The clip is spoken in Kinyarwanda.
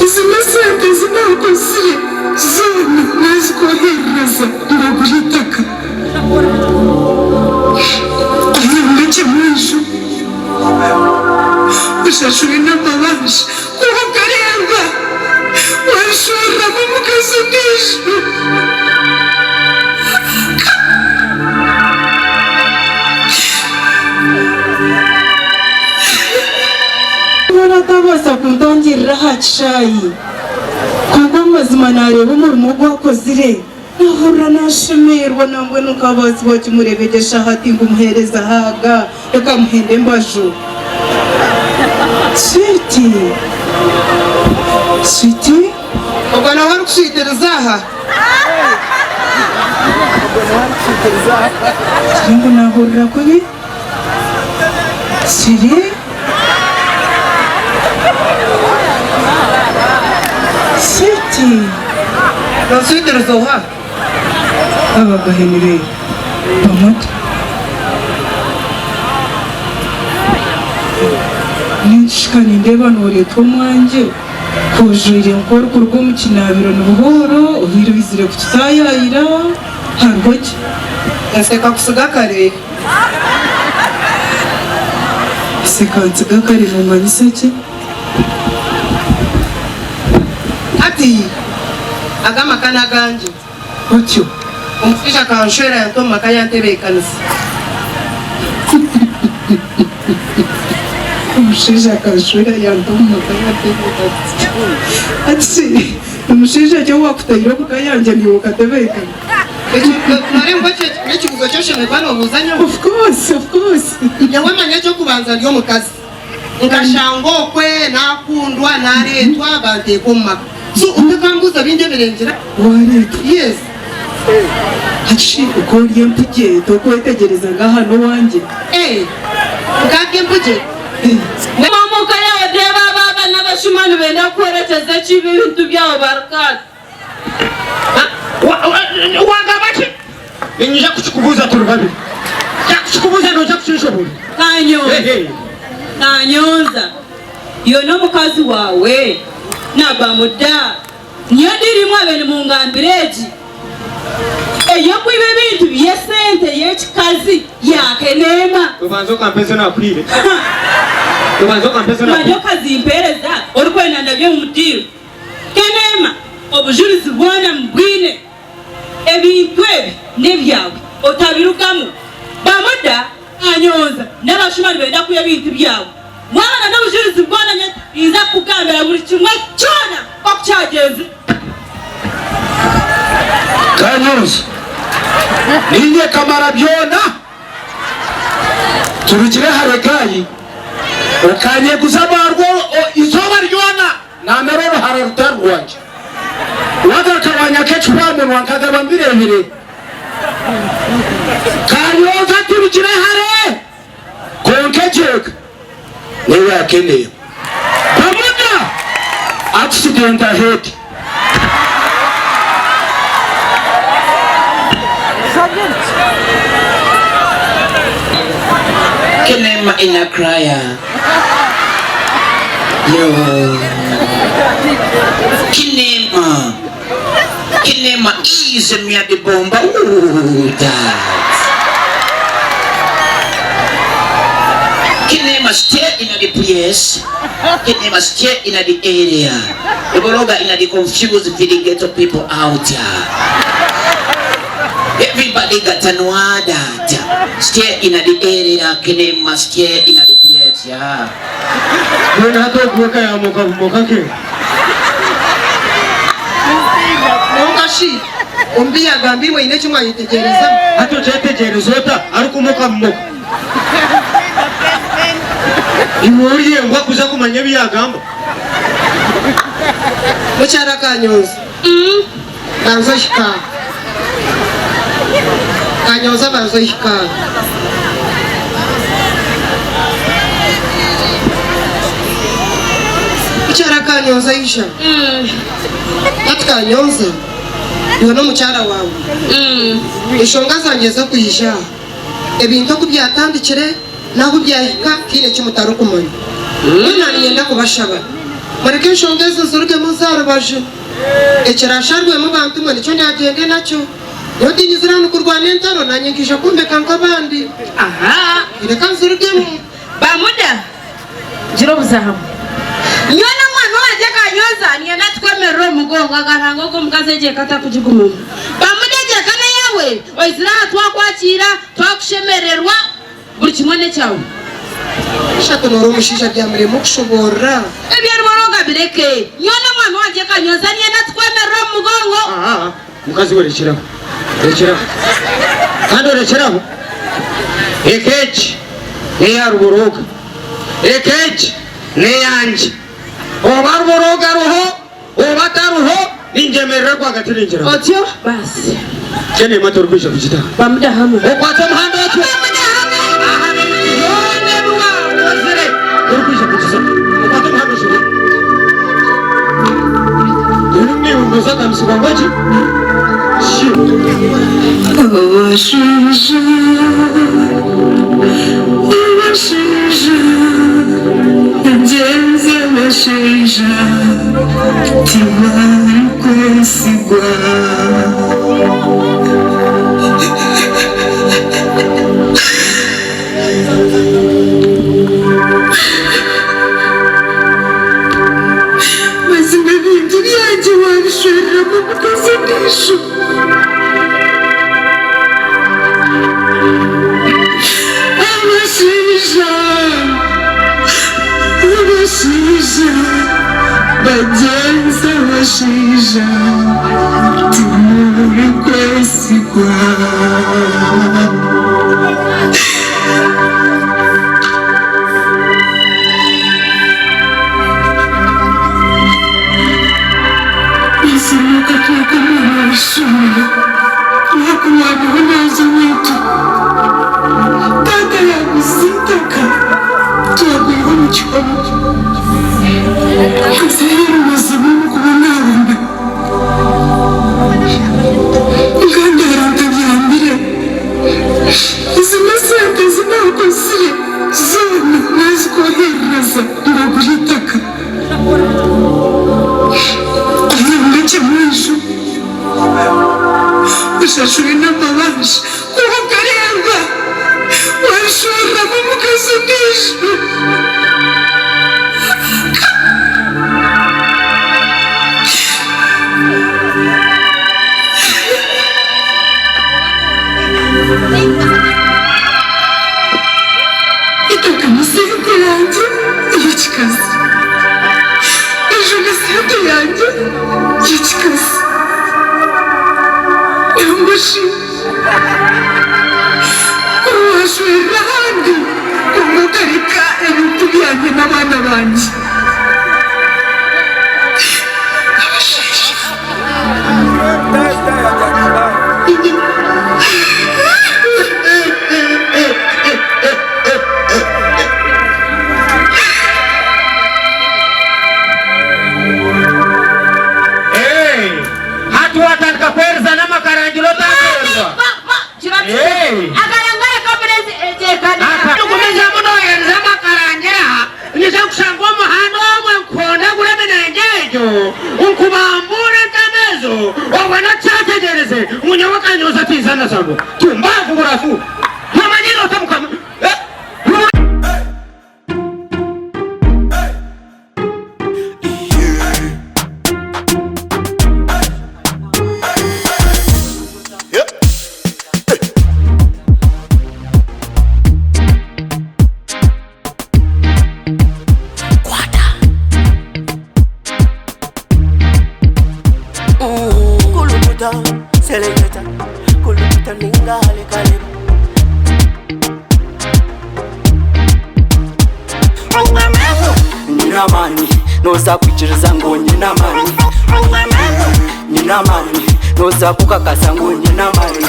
izina sente zinakoze zone nazikohereza ndagulitaka ndetse mwisho ushashuri n'amabanje kubakareba washura mu mukazi nisho Tabasa kundongirira hacayi kuko mazima nareba umurimo gwakozire nahura nashemerwa nangwe nukabazi bakimurebegesha hati ngumuhereza haga reka muhende mbajo Sweetie ubwo nawe ari kushitereza aha ngo nahurira kuri Siri Sweetie baswitereza aha abagahenire Bamuda ninshikani ndeba noretwa mwanje kujurire nkora kurwo mukinabiro n'ubuhoro uhira bizire kutayayira harwoki gaseka kusiga kare sekansiga kare mu manisake ati agama kana ganje otyo umufisha kanshwera yantoma kayantebekanisa umushinja kanshwera yantoma kayantebekanisa ati umushinja cyo wakutayira kukayanje niwo katebekana n'ekibuzo kyoshemerwa n'obuzanya of course nyawe manya cyo kubanza ryo mukazi nkashanga okwe nakundwa naretwa banteeka omu maka so utakambuza bindeberengera wareka yes haci ukoriye mpuje tokwetegerezaga hano wanje ngake mpuje mamuka yawe deba baba n'abashumani benda kwerekeza kibi ibintu byabo barakata wangabaki Ninja kuchikubuza turubabi. Ya kuchikubuza no ja kuchishobora. Kanyoza. Yo no mukazi wawe na Bamuda. Niyo dirimo abene mu ngambireji. Eyo kwibe bintu byesente yekikazi yakenema. Ubanzo kampese na kwire. Ubanzo kampese na. Majo kazi impereza orikwenda ndabye mu mutiro. Kenema obujurizi bwana mbwine. Ebintu ebi nebyawe otabirukamu Bamuda anyoza n'abashumani benda kuya bintu byawe mwana n'ubujurizi bwana inza kugambira buri kimwe cyona okucyageze Kanyoza ninye kamara byona turukire haregayi ukanye guzabarwo izoba ryona namerero hararutarwanje wagakabanya kechupamu wakagaba mbirebire Kanyoza turukire hare konkejeka niwe akeneye Bamuda accident ahead Kinema ina kraya yo Kinema ize mia de bomba Kinema stay in the place. Kinema stay in the area. Ruboroga in the confused feeling ghetto people out here. Everybody got to know that. Stay in the area. Kinema stay in the place. Yeah. None hato kuweka ya moka ke. Ongashi umbi agambiwe ine chuma yitegereza Hato chetegerezota arukumuka mmoka. Imuriye ngwa kuza kumanya byagamba. mucyara Kanyoza banzo shika Kanyoza banzo shika mucyara Kanyoza isha ati Kanyoza iwe no mucyara wawe ishonga zanjye zo kuyisha ebintu kubyatandikire naho byahika kine kimutarukumanya nani yenda kubashaba mureke shongezo zuruge muzarubaje ekirasharwe mu bantu mwe nicyo nyagende nacyo yo dinyizira no kurwana entaro nanyigisha kumbeka nk'abandi aha reka zurugemo Bamuda jiro buzahamu nyona mwana waje kanyoza niye natwemerera umugongo agarango ko mukaze je kata kujiguma Bamuda je kana yawe oizira twakwakira twakushemererwa buri kimwe cyawe shato no rumushisha bya murimo kushobora ebya Ruboroga bireke nyona mwana waje kanyoza niye natwemerera umugongo mukazi we rekeraho kandi rekeraho ekechi ni ya Ruboroga ekechi ni yanje oba Ruboroga ruho oba taruho ninjemerera kwa gatirinjira otyo basi kene mato rubisha kujita Bamuda hamu okwata muhanda watu Bamuda hamu yone ruwa ozere rubisha kujita okwata muhanda watu Duni ungoza msibangoji Nina mani, no za kukakasa ngo nina mani.